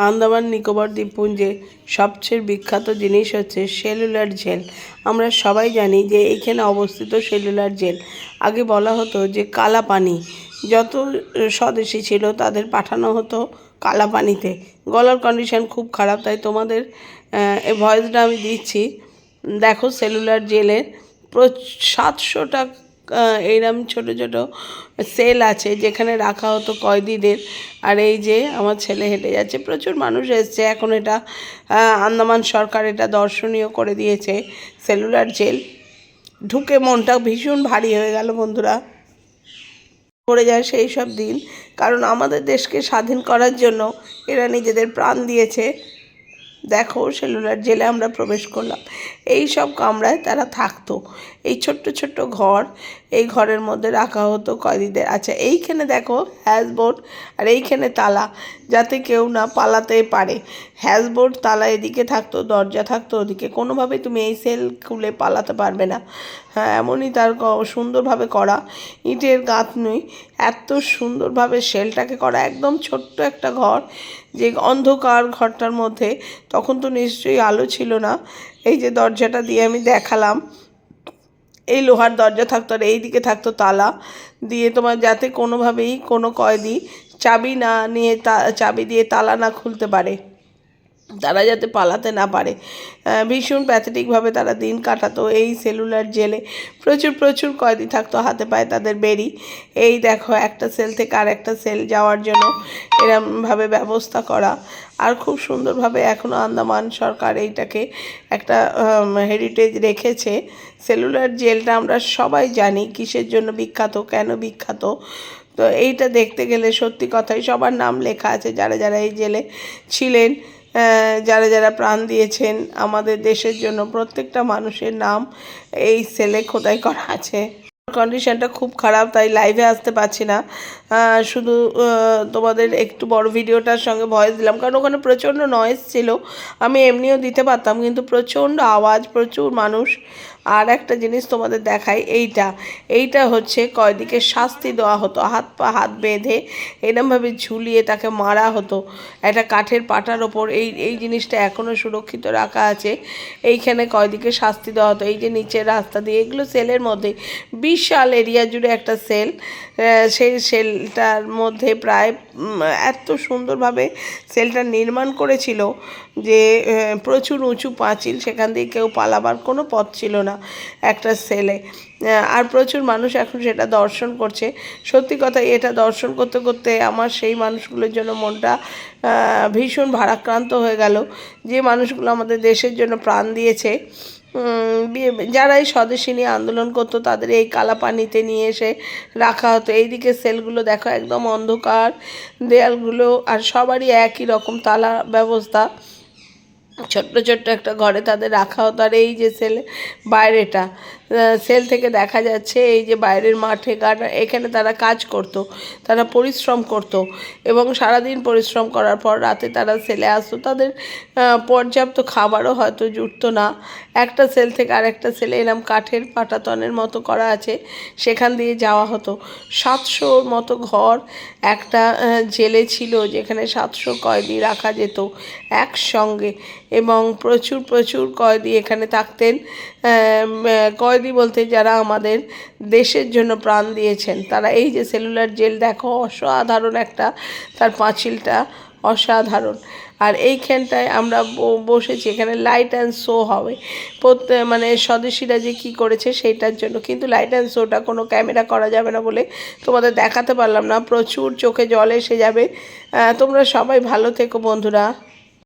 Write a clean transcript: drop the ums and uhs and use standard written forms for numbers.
আন্দামান নিকোবর দ্বীপপুঞ্জে সবচেয়ে বিখ্যাত জিনিস হচ্ছে সেলুলার জেল। আমরা সবাই জানি যে এইখানে অবস্থিত সেলুলার জেল। আগে বলা হতো যে কালা পানি, যত স্বদেশি ছিল তাদের পাঠানো হতো কালা পানিতে। গলার কন্ডিশন খুব খারাপ, তাই তোমাদের এই ভয়েসটা আমি দিচ্ছি। দেখো সেলুলার জেলের 700টা এইরকম ছোট ছোট সেল আছে যেখানে রাখা হতো কয়েদিদের। আর এই যে আমার ছেলে হেঁটে যাচ্ছে, প্রচুর মানুষ এসছে। এখন এটা আন্দামান সরকার এটা দর্শনীয় করে দিয়েছে সেলুলার জেল। ঢুকে মনটা ভীষণ ভারী হয়ে গেল বন্ধুরা। পড়ে যায় সেই সব দিন, কারণ আমাদের দেশকে স্বাধীন করার জন্য এরা নিজেদের প্রাণ দিয়েছে। দেখো সেলুলার জেলে আমরা প্রবেশ করলাম। এই সব কামরায় তারা থাকতো, এই ছোট্ট ছোট্ট ঘর, এই ঘরের মধ্যে রাখা হতো কয়েদিদের। আচ্ছা, এইখানে দেখো হ্যাজবোর্ড, আর এইখানে তালা, যাতে কেউ না পালাতে পারে। হ্যাজবোর্ড, তালা এদিকে থাকতো, দরজা থাকতো ওদিকে। কোনোভাবে তুমি এই সেল খুলে পালাতে পারবে না। হ্যাঁ, এমনই তার সুন্দরভাবে করা, ইটের গাঁথনি, এত সুন্দরভাবে সেলটাকে করা। একদম ছোট্ট একটা ঘর, যে অন্ধকার ঘরটার মধ্যে, তখন তো নিশ্চয়ই আলো ছিল না। এই যে দরজাটা দিয়ে আমি দেখালাম, এই লোহার দরজা থাকতো, আর এই দিকে থাকতো তালা দিয়ে, তোমার যাতে কোনোভাবেই কোনো কয়েদি চাবি না নিয়ে চাবি দিয়ে তালা না খুলতে পারে, তারা যাতে পালাতে না পারে। ভীষণ প্যাথেটিকভাবে তারা দিন কাটাতো এই সেলুলার জেলে। প্রচুর প্রচুর কয়েদি থাকতো, হাতে পায়ে তাদের বেরি। এই দেখো একটা সেল থেকে আর একটা সেল যাওয়ার জন্য এরমভাবে ব্যবস্থা করা। আর খুব সুন্দরভাবে এখনও আন্দামান সরকার এইটাকে একটা হেরিটেজ রেখেছে। সেলুলার জেলটা আমরা সবাই জানি কিসের জন্য বিখ্যাত, কেন বিখ্যাত। তো এইটা দেখতে গেলে সত্যি কথাই সবার নাম লেখা আছে, যারা যারা এই জেলে ছিলেন, যারা যারা প্রাণ দিয়েছেন আমাদের দেশের জন্য, প্রত্যেকটা মানুষের নাম এই সেলে খোদাই করা আছে। কন্ডিশনটা খুব খারাপ, তাই লাইভে আসতে পারছি না। শুধু তোমাদের একটু বড় ভিডিওটার সঙ্গে ভয়েস দিলাম, কারণ ওখানে প্রচণ্ড নয়েজ ছিল। আমি এমনিও দিতে পারতাম, কিন্তু প্রচণ্ড আওয়াজ, প্রচুর মানুষ। আর একটা জিনিস তোমাদের দেখাই, এইটা হচ্ছে কয়েদিকে শাস্তি দেওয়া হতো। হাত বেঁধে এরমভাবে ঝুলিয়ে তাকে মারা হতো একটা কাঠের পাটার ওপর। এই জিনিসটা এখনও সুরক্ষিত রাখা আছে। এইখানে কয়েদিকে শাস্তি দেওয়া হতো। এই যে নিচের রাস্তা দিয়ে, এগুলো সেলের মধ্যে, বিশাল এরিয়া জুড়ে একটা সেল। সেই সেলটার মধ্যে প্রায় এত সুন্দরভাবে সেলটা নির্মাণ করেছিল যে প্রচুর উঁচু পাঁচিল, সেখান দিয়ে কেউ পালাবার কোনো পথ ছিল না একটা সেলে। আর প্রচুর মানুষ এখন সেটা দর্শন করছে। সত্যি কথা, এটা দর্শন করতে করতে আমার সেই মানুষগুলোর জন্য মনটা ভীষণ ভারাক্রান্ত হয়ে গেল, যে মানুষগুলো আমাদের দেশের জন্য প্রাণ দিয়েছে। যারা এই স্বদেশী নিয়ে আন্দোলন করতো, তাদের এই কালা পানিতে নিয়ে এসে রাখা হতো। এইদিকে সেলগুলো দেখো, একদম অন্ধকার দেয়ালগুলো, আর সবারই একই রকম তালা ব্যবস্থা। ছোট্ট ছোট্ট একটা ঘরে তাদের রাখা হতো। আর এই যে বাইরেটা, সেল থেকে দেখা যাচ্ছে এই যে বাইরের মাঠে এখানে তারা কাজ করত, তারা পরিশ্রম করত, এবং সারাদিন পরিশ্রম করার পর রাতে তারা সেলে আসতো। তাদের পর্যাপ্ত খাবারও হয়তো জুটতো না। একটা সেল থেকে আরেকটা সেলে এরম কাঠের পাটাতনের মতো করা আছে, সেখান দিয়ে যাওয়া হতো। 700-র মতো ঘর একটা জেলে ছিল, যেখানে 700 কয়েদি রাখা যেত একসঙ্গে, এবং প্রচুর প্রচুর কয়েদি এখানে থাকতেন। কয়েদি বলতে যারা আমাদের দেশের জন্য প্রাণ দিয়েছেন তারা। এই যে সেলুলার জেল দেখো, অসাধারণ একটা, তার পাঁচিলটা অসাধারণ। আর এইখানটায় আমরা বসেছি, এখানে লাইট অ্যান্ড শো হবে মানে স্বদেশীরা যে কী করেছে সেইটার জন্য। কিন্তু লাইট অ্যান্ড শোটা কোনো ক্যামেরা করা যাবে না বলে তোমাদের দেখাতে পারলাম না। প্রচুর চোখে জল এসে যাবে। তোমরা সবাই ভালো থেকো বন্ধুরা।